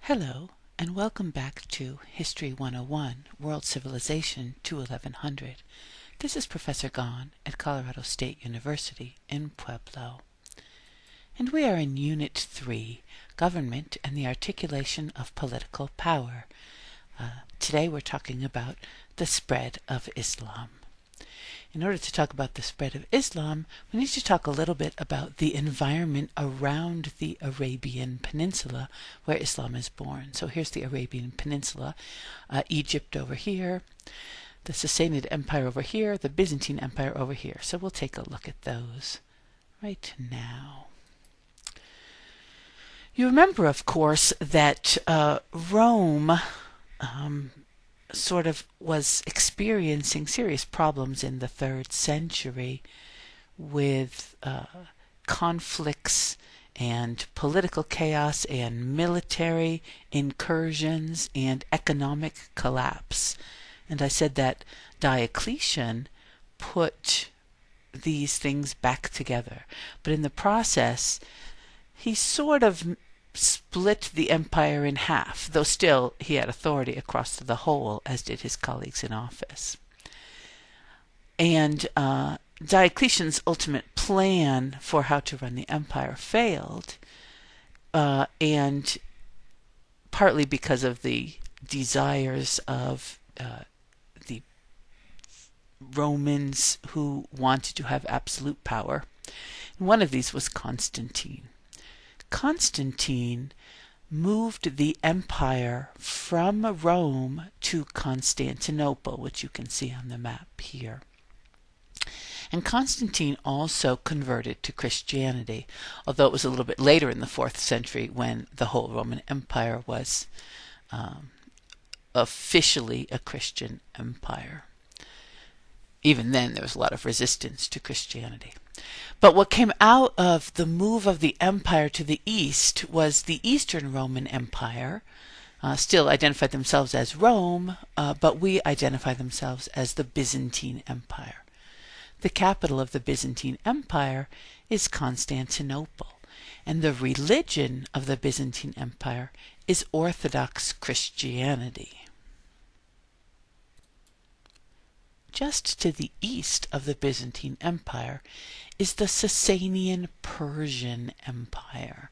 Hello, and welcome back to History 101, World Civilization to 1100. This is Professor Gaughan at Colorado State University in Pueblo. And we are in Unit 3, Government and the Articulation of Political Power. Today we're talking about the spread of Islam. In order to talk about the spread of Islam, we need to talk a little bit about the environment around the Arabian Peninsula where Islam is born. So here's the Arabian Peninsula, Egypt over here, the Sassanid Empire over here, the Byzantine Empire over here. So we'll take a look at those right now. You remember, of course, that Rome sort of was experiencing serious problems in the 3rd century with conflicts and political chaos and military incursions and economic collapse. And I said that Diocletian put these things back together. But in the process, he sort of split the empire in half, though still he had authority across the whole, as did his colleagues in office. And Diocletian's ultimate plan for how to run the empire failed, and partly because of the desires of the Romans who wanted to have absolute power. And one of these was Constantine. Constantine moved the empire from Rome to Constantinople, which you can see on the map here. And Constantine also converted to Christianity, although it was a little bit later in the 4th century when the whole Roman Empire was officially a Christian empire. Even then, there was a lot of resistance to Christianity. But what came out of the move of the empire to the east was the Eastern Roman Empire, still identified themselves as Rome, but we identify themselves as the Byzantine Empire. The capital of the Byzantine Empire is Constantinople, and the religion of the Byzantine Empire is Orthodox Christianity. Just to the east of the Byzantine Empire is the Sasanian Persian Empire.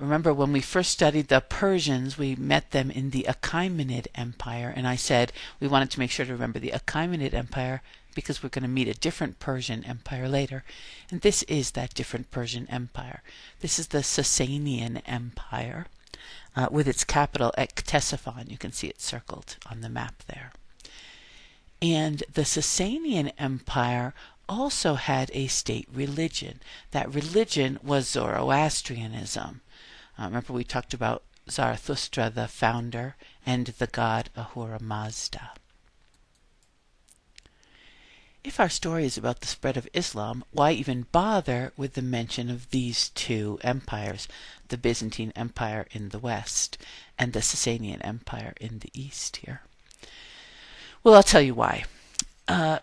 Remember, when we first studied the Persians, we met them in the Achaemenid Empire, and I said we wanted to make sure to remember the Achaemenid Empire because we're going to meet a different Persian empire later, and this is that different Persian empire. This is the Sasanian Empire with its capital at Ctesiphon. You can see it circled on the map there. And the Sasanian Empire also had a state religion. That religion was Zoroastrianism. Remember, we talked about Zarathustra, the founder, and the god Ahura Mazda. If our story is about the spread of Islam, why even bother with the mention of these two empires, the Byzantine Empire in the west and the Sasanian Empire in the east here? Well, I'll tell you why.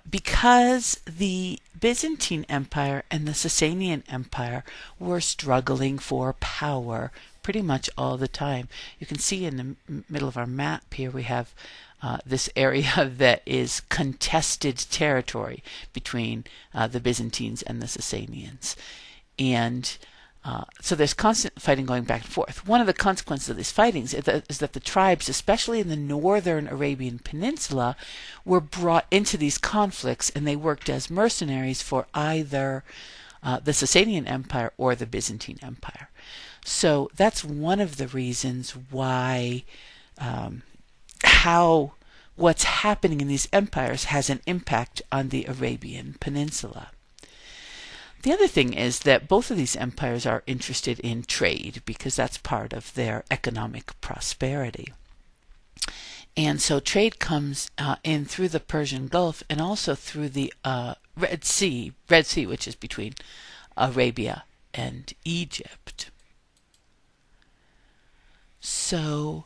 Because the Byzantine Empire and the Sasanian Empire were struggling for power pretty much all the time. You can see in the middle of our map here we have this area that is contested territory between the Byzantines and the Sasanians. And so there's constant fighting going back and forth. One of the consequences of these fightings is that the tribes, especially in the northern Arabian Peninsula, were brought into these conflicts, and they worked as mercenaries for either the Sasanian Empire or the Byzantine Empire. So that's one of the reasons why what's happening in these empires has an impact on the Arabian Peninsula. The other thing is that both of these empires are interested in trade because that's part of their economic prosperity. And so trade comes in through the Persian Gulf and also through the Red Sea, which is between Arabia and Egypt. So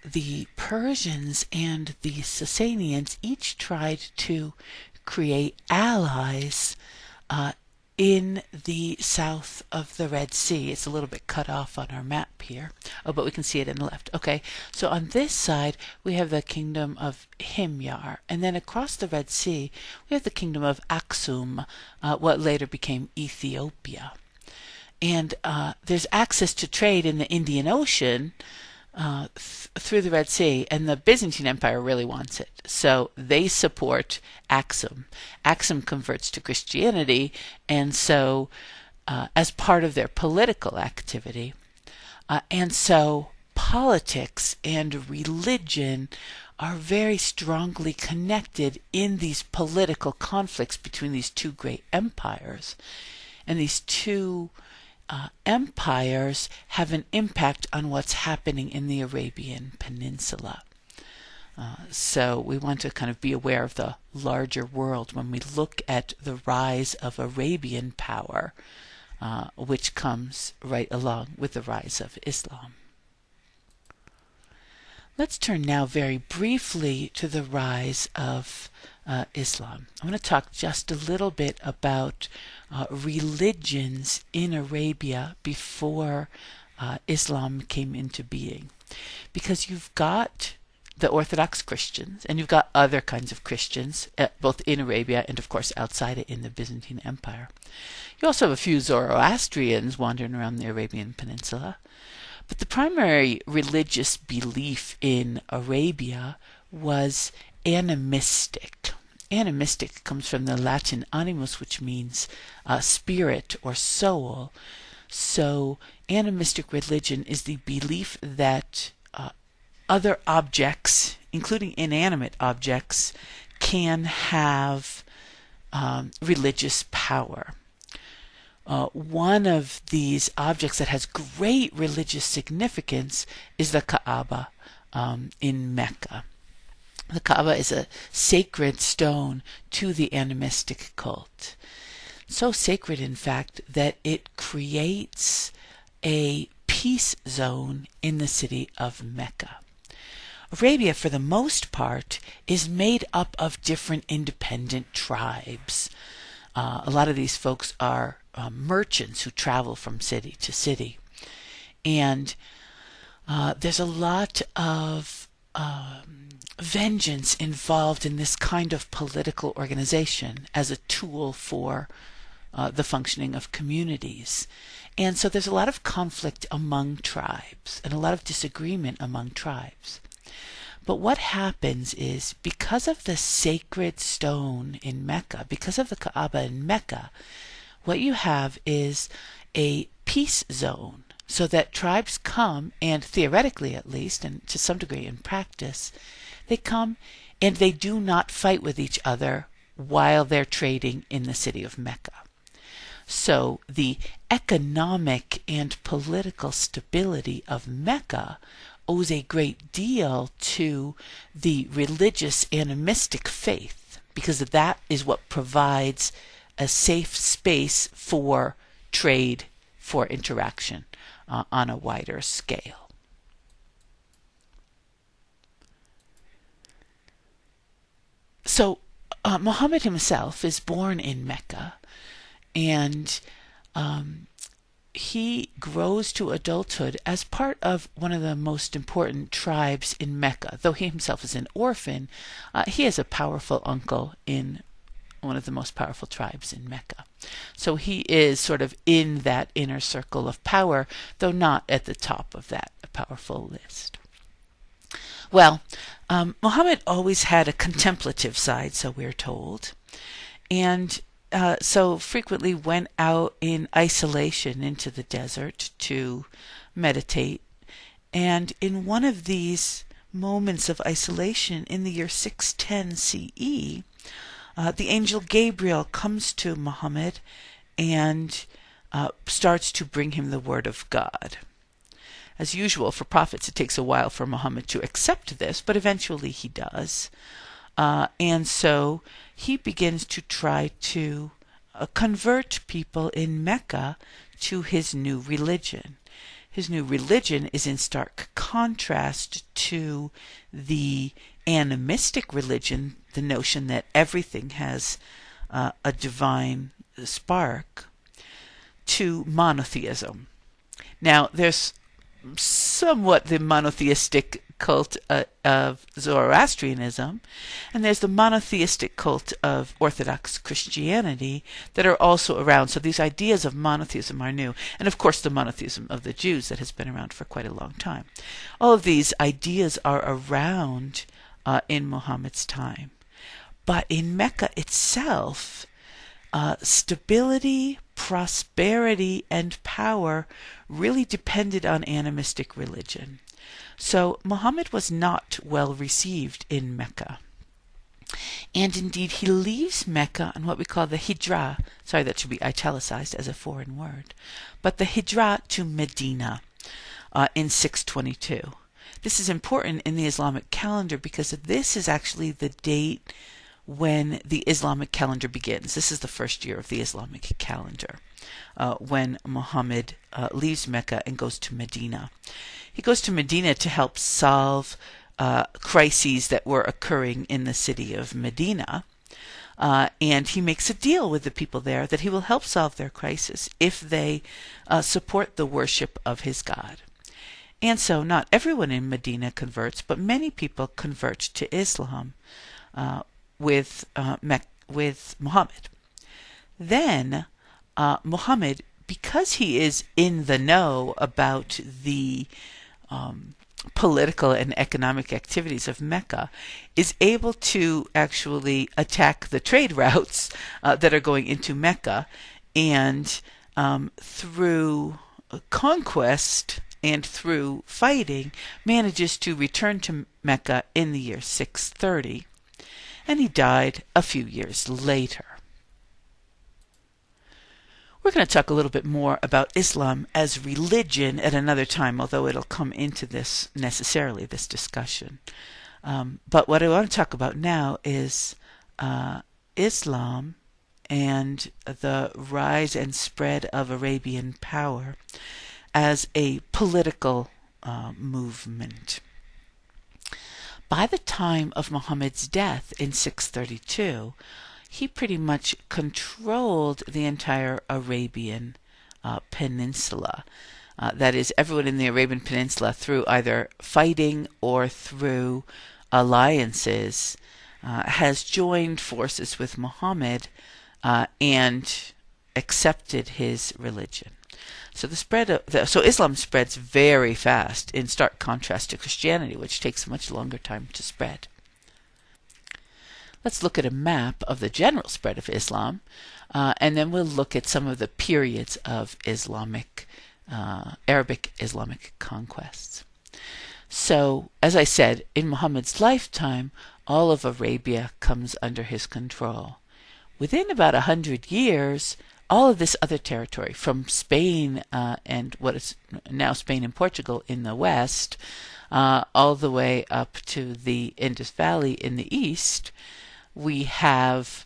the Persians and the Sasanians each tried to create allies in the south of the Red Sea. It's a little bit cut off on our map here. Oh, but we can see it in the left. Okay, so on this side we have the kingdom of Himyar, and then across the Red Sea we have the kingdom of Aksum, what later became Ethiopia. And there's access to trade in the Indian Ocean through the Red Sea, and the Byzantine Empire really wants it. So they support Aksum. Aksum converts to Christianity, and so as part of their political activity. And so politics and religion are very strongly connected in these political conflicts between these two great empires. And these two empires have an impact on what's happening in the Arabian Peninsula. So we want to kind of be aware of the larger world when we look at the rise of Arabian power, which comes right along with the rise of Islam. Let's turn now very briefly to the rise of Islam. I want to talk just a little bit about religions in Arabia before Islam came into being. Because you've got the Orthodox Christians, and you've got other kinds of Christians, both in Arabia and, of course, outside it in the Byzantine Empire. You also have a few Zoroastrians wandering around the Arabian Peninsula. But the primary religious belief in Arabia was animistic. Animistic comes from the Latin animus, which means spirit or soul. So animistic religion is the belief that other objects, including inanimate objects, can have religious power. One of these objects that has great religious significance is the Kaaba in Mecca. The Kaaba is a sacred stone to the animistic cult. So sacred, in fact, that it creates a peace zone in the city of Mecca. Arabia, for the most part, is made up of different independent tribes. A lot of these folks are merchants who travel from city to city. And there's a lot of vengeance involved in this kind of political organization as a tool for the functioning of communities. And so there's a lot of conflict among tribes and a lot of disagreement among tribes. But what happens is, because of the sacred stone in Mecca, because of the Kaaba in Mecca, what you have is a peace zone, so that tribes come, and theoretically at least, and to some degree in practice, they come and they do not fight with each other while they're trading in the city of Mecca. So the economic and political stability of Mecca owes a great deal to the religious animistic faith, because that is what provides a safe space for trade, for interaction on a wider scale. So Muhammad himself is born in Mecca, and he grows to adulthood as part of one of the most important tribes in Mecca. Though he himself is an orphan, he has a powerful uncle in one of the most powerful tribes in Mecca. So he is sort of in that inner circle of power, though not at the top of that powerful list. Well, Muhammad always had a contemplative side, so we're told, and so frequently went out in isolation into the desert to meditate. And in one of these moments of isolation in the year 610 CE, the angel Gabriel comes to Muhammad and starts to bring him the word of God. As usual for prophets, it takes a while for Muhammad to accept this, but eventually he does. And so he begins to try to convert people in Mecca to his new religion. His new religion is in stark contrast to the animistic religion, the notion that everything has a divine spark. to monotheism. Now, there's somewhat the monotheistic cult of Zoroastrianism, and there's the monotheistic cult of Orthodox Christianity that are also around. So these ideas of monotheism are new, and of course the monotheism of the Jews that has been around for quite a long time. All of these ideas are around in Muhammad's time. But in Mecca itself, stability, prosperity, and power really depended on animistic religion. So Muhammad was not well received in Mecca. And indeed, he leaves Mecca on what we call the Hijrah. Sorry, that should be italicized as a foreign word. But the Hijrah to Medina in 622. This is important in the Islamic calendar because this is actually the date when the Islamic calendar begins. This is the first year of the Islamic calendar, when Muhammad leaves Mecca and goes to Medina. He goes to Medina to help solve crises that were occurring in the city of Medina, and he makes a deal with the people there that he will help solve their crisis if they support the worship of his God. And so not everyone in Medina converts, but many people convert to Islam with Muhammad. Then Muhammad, because he is in the know about the political and economic activities of Mecca, is able to actually attack the trade routes that are going into Mecca, and through conquest and through fighting manages to return to Mecca in the year 630, and he died a few years later. We're going to talk a little bit more about Islam as religion at another time, although it'll come into this necessarily, this discussion. But what I want to talk about now is Islam and the rise and spread of Arabian power as a political movement. By the time of Muhammad's death in 632, he pretty much controlled the entire Arabian Peninsula. That is, everyone in the Arabian Peninsula, through either fighting or through alliances, has joined forces with Muhammad and accepted his religion. So Islam spreads very fast, in stark contrast to Christianity, which takes a much longer time to spread. Let's look at a map of the general spread of Islam, and then we'll look at some of the periods of Arabic Islamic conquests. So, as I said, in Muhammad's lifetime, all of Arabia comes under his control. Within about 100 years, all of this other territory, from Spain and what is now Spain and Portugal in the west, all the way up to the Indus Valley in the east, we have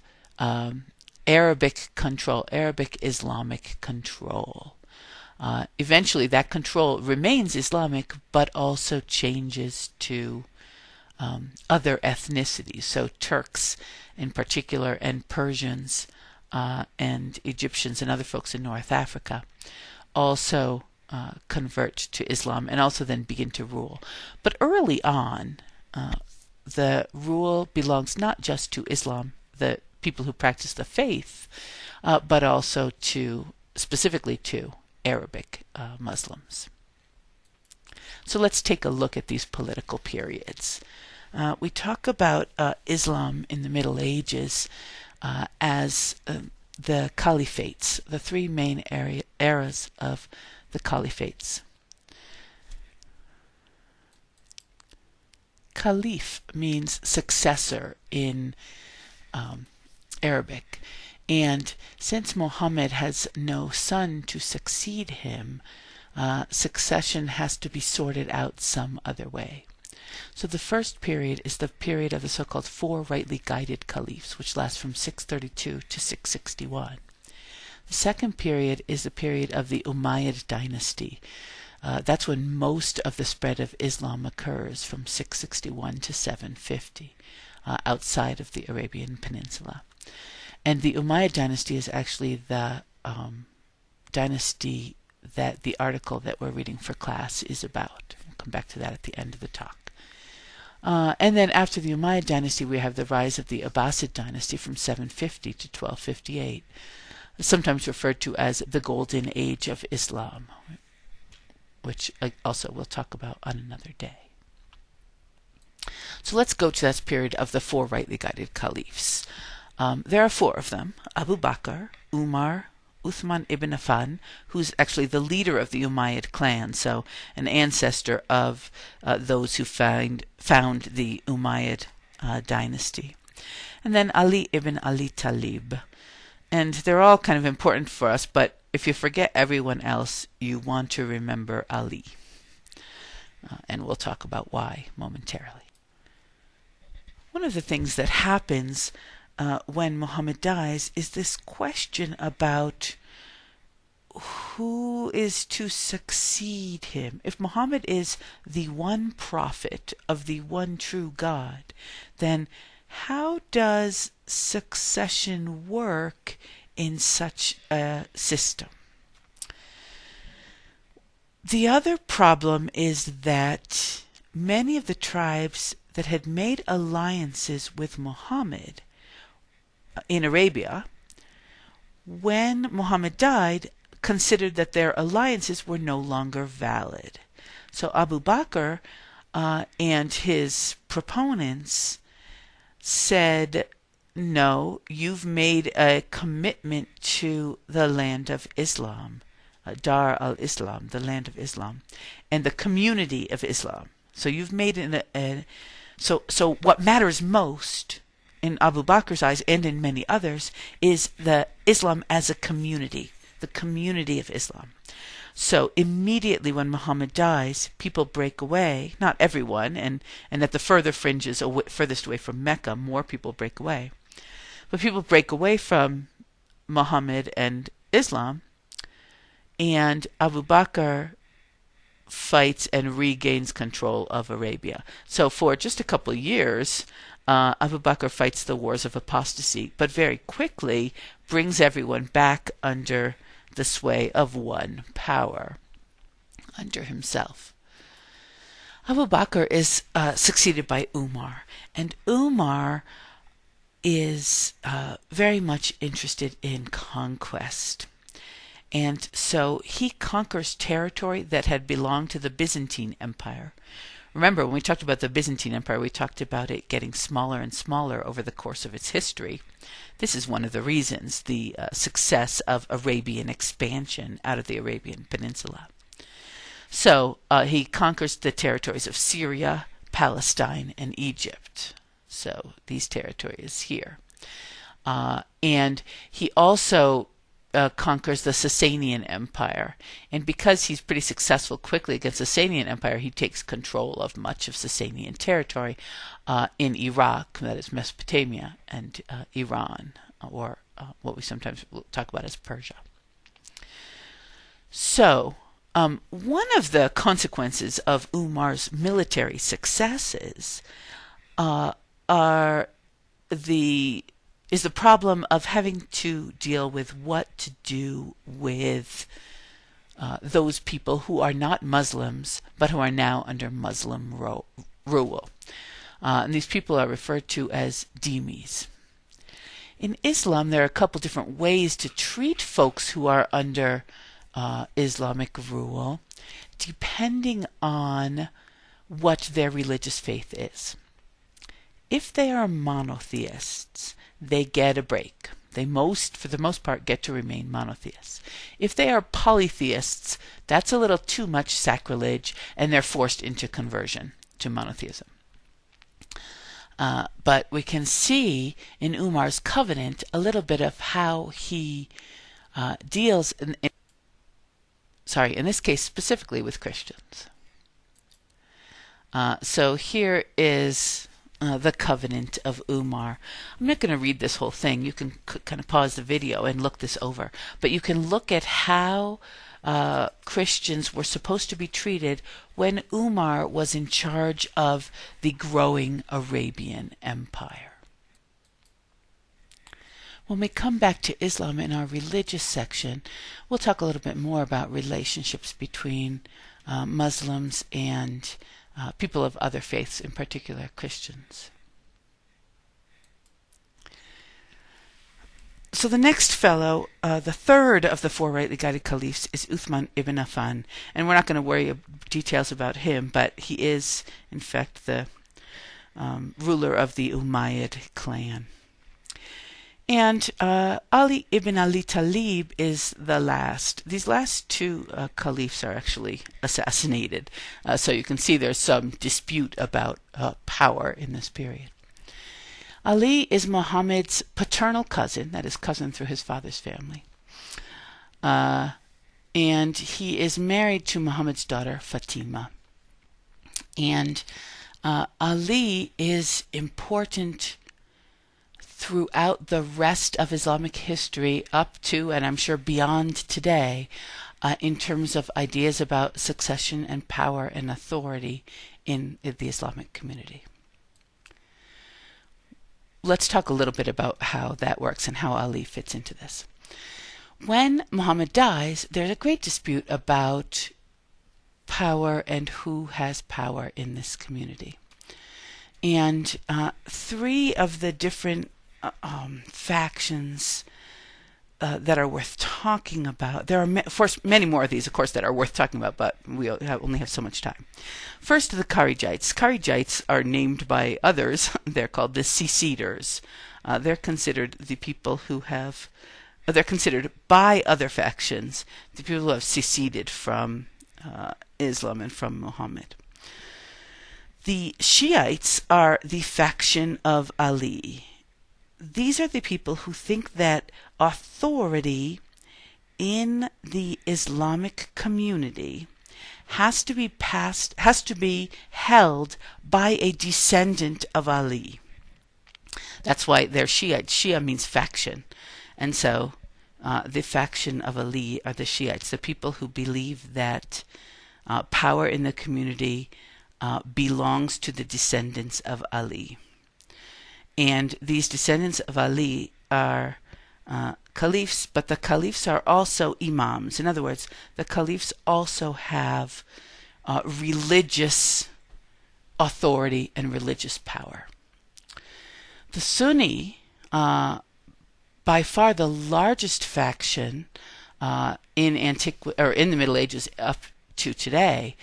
Arabic control, Arabic Islamic control. Eventually that control remains Islamic, but also changes to other ethnicities. So Turks in particular, and Persians, and Egyptians and other folks in North Africa also convert to Islam and also then begin to rule. But early on, the rule belongs not just to Islam, the people who practice the faith, but also specifically to Arabic Muslims. So let's take a look at these political periods. We talk about Islam in the Middle Ages as the Caliphates, the three main eras of the Caliphates. Caliph means successor in Arabic, and since Muhammad has no son to succeed him, succession has to be sorted out some other way. So the first period is the period of the so-called four rightly guided caliphs, which lasts from 632 to 661. The second period is the period of the Umayyad Dynasty. That's when most of the spread of Islam occurs, from 661 to 750, outside of the Arabian Peninsula. And the Umayyad Dynasty is actually the dynasty that the article that we're reading for class is about. We'll come back to that at the end of the talk. And then after the Umayyad Dynasty, we have the rise of the Abbasid Dynasty from 750 to 1258, sometimes referred to as the Golden Age of Islam, which also we'll talk about on another day. So let's go to that period of the four rightly guided caliphs. There are four of them: Abu Bakr, Umar, Uthman ibn Affan, who's actually the leader of the Umayyad clan, so an ancestor of those who found the Umayyad dynasty. And then Ali ibn Ali Talib. And they're all kind of important for us, but if you forget everyone else, you want to remember Ali. And we'll talk about why momentarily. One of the things that happens when Muhammad dies is this question about who is to succeed him. If Muhammad is the one prophet of the one true God, then how does succession work in such a system? The other problem is that many of the tribes that had made alliances with Muhammad in Arabia, when Muhammad died, considered that their alliances were no longer valid. So Abu Bakr and his proponents said, no, you've made a commitment to the land of Islam, Dar al-Islam, the land of Islam, and the community of Islam. So you've made so what matters most in Abu Bakr's eyes and in many others is the Islam as a community, the community of Islam. So immediately when Muhammad dies, people break away. Not everyone, and at the further fringes, furthest away from Mecca, more people break away. But people break away from Muhammad and Islam, and Abu Bakr fights and regains control of Arabia. So for just a couple of years, Abu Bakr fights the wars of apostasy, but very quickly brings everyone back under the sway of one power, under himself. Abu Bakr is succeeded by Umar, and Umar is very much interested in conquest. And so he conquers territory that had belonged to the Byzantine Empire. Remember, when we talked about the Byzantine Empire, we talked about it getting smaller and smaller over the course of its history. This is one of the reasons, the success of Arabian expansion out of the Arabian Peninsula. So he conquers the territories of Syria, Palestine, and Egypt. So these territories here. And he also conquers the Sasanian Empire. And because he's pretty successful quickly against the Sasanian Empire, he takes control of much of Sasanian territory in Iraq, that is Mesopotamia, and Iran, or what we sometimes talk about as Persia. So, one of the consequences of Umar's military successes is the problem of having to deal with what to do with those people who are not Muslims, but who are now under Muslim rule. And these people are referred to as dhimmis. In Islam, there are a couple different ways to treat folks who are under Islamic rule, depending on what their religious faith is. If they are monotheists, they get a break. They for the most part, get to remain monotheists. If they are polytheists, that's a little too much sacrilege, and they're forced into conversion to monotheism. But we can see in Umar's covenant a little bit of how he deals, in this case specifically with Christians. So here is the covenant of Umar. I'm not going to read this whole thing. You can kind of pause the video and look this over. But you can look at how Christians were supposed to be treated when Umar was in charge of the growing Arabian Empire. When we come back to Islam in our religious section, we'll talk a little bit more about relationships between Muslims and people of other faiths, in particular Christians. So the next fellow, the third of the four rightly guided caliphs, is Uthman ibn Affan. And we're not going to worry details about him, but he is, in fact, the ruler of the Umayyad clan. And Ali ibn Ali Talib is the last. These last two caliphs are actually assassinated. So you can see there's some dispute about power in this period. Ali is Muhammad's paternal cousin, that is, cousin through his father's family. And he is married to Muhammad's daughter, Fatima. And Ali is important throughout the rest of Islamic history up to, and I'm sure beyond today, in terms of ideas about succession and power and authority in the Islamic community. Let's talk a little bit about how that works and how Ali fits into this. When Muhammad dies, there's a great dispute about power and who has power in this community. And three of the different factions that are worth talking about. There are, of course, many more of these, of course, that are worth talking about, but we only have so much time. First, the Kharijites. Kharijites are named by others. They're called the seceders. They're considered the people who have, they're considered by other factions, the people who have seceded from Islam and from Muhammad. The Shiites are the faction of Ali. These are the people who think that authority in the Islamic community has to be held by a descendant of Ali. That's why they're Shiite. Shia means faction. And so the faction of Ali are the Shiites, the people who believe that power in the community belongs to the descendants of Ali. And these descendants of Ali are caliphs, but the caliphs are also imams. In other words, the caliphs also have religious authority and religious power. The Sunni, by far the largest faction in the Middle Ages up to today,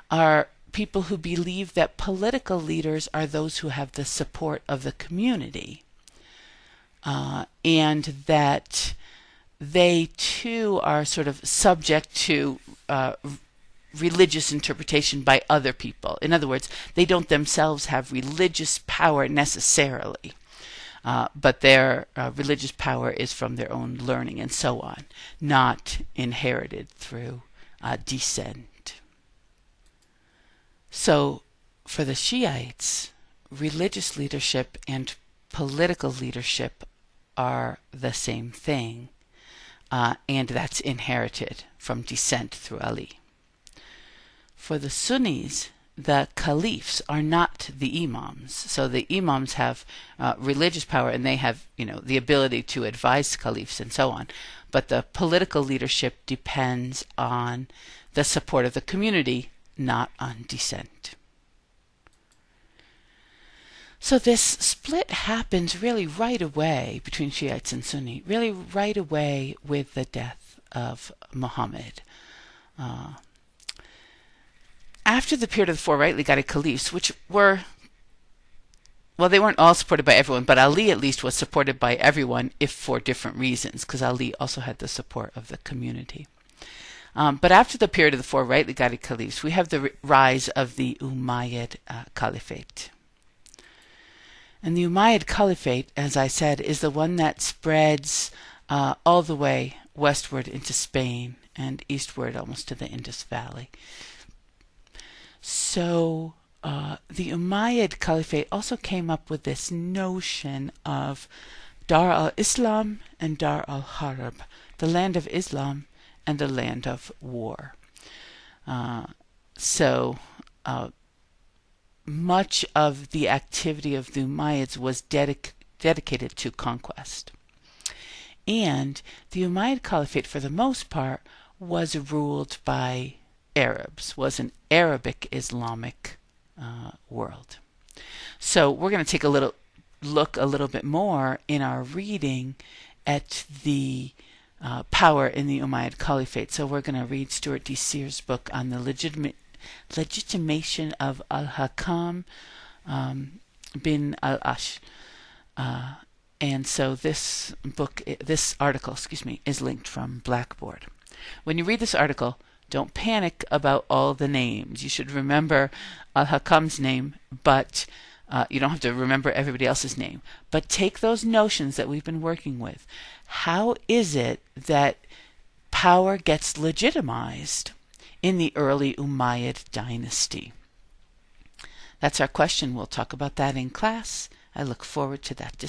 are people who believe that political leaders are those who have the support of the community, and that they too are sort of subject to religious interpretation by other people. In other words, they don't themselves have religious power necessarily, but their religious power is from their own learning and so on, not inherited through descent. So, for the Shiites, religious leadership and political leadership are the same thing, and that's inherited from descent through Ali. For the Sunnis, the caliphs are not the imams. So the imams have religious power, and they have, the ability to advise caliphs and so on. But the political leadership depends on the support of the community, not on descent. So this split happens really right away between Shiites and Sunni, really right away with the death of Muhammad. After the period of the four rightly guided caliphs, which were, well, they weren't all supported by everyone, but Ali at least was supported by everyone, if for different reasons, because Ali also had the support of the community. But after the period of the four rightly guided caliphs, we have the rise of the Umayyad Caliphate. And the Umayyad Caliphate, as I said, is the one that spreads all the way westward into Spain and eastward almost to the Indus Valley. So the Umayyad Caliphate also came up with this notion of Dar al-Islam and Dar al-Harb, the land of Islam and the land of war. So much of the activity of the Umayyads was dedicated to conquest. And the Umayyad Caliphate, for the most part, was ruled by Arabs, was an Arabic Islamic world. So we're going to take a little bit more in our reading at the power in the Umayyad Caliphate. So we're going to read Stuart D. Sears' book on the legitimation of Al-Hakam bin al-Ash. And so this article, is linked from Blackboard. When you read this article, don't panic about all the names. You should remember Al-Hakam's name, but you don't have to remember everybody else's name. But take those notions that we've been working with. How is it that power gets legitimized in the early Umayyad Dynasty? That's our question. We'll talk about that in class. I look forward to that discussion.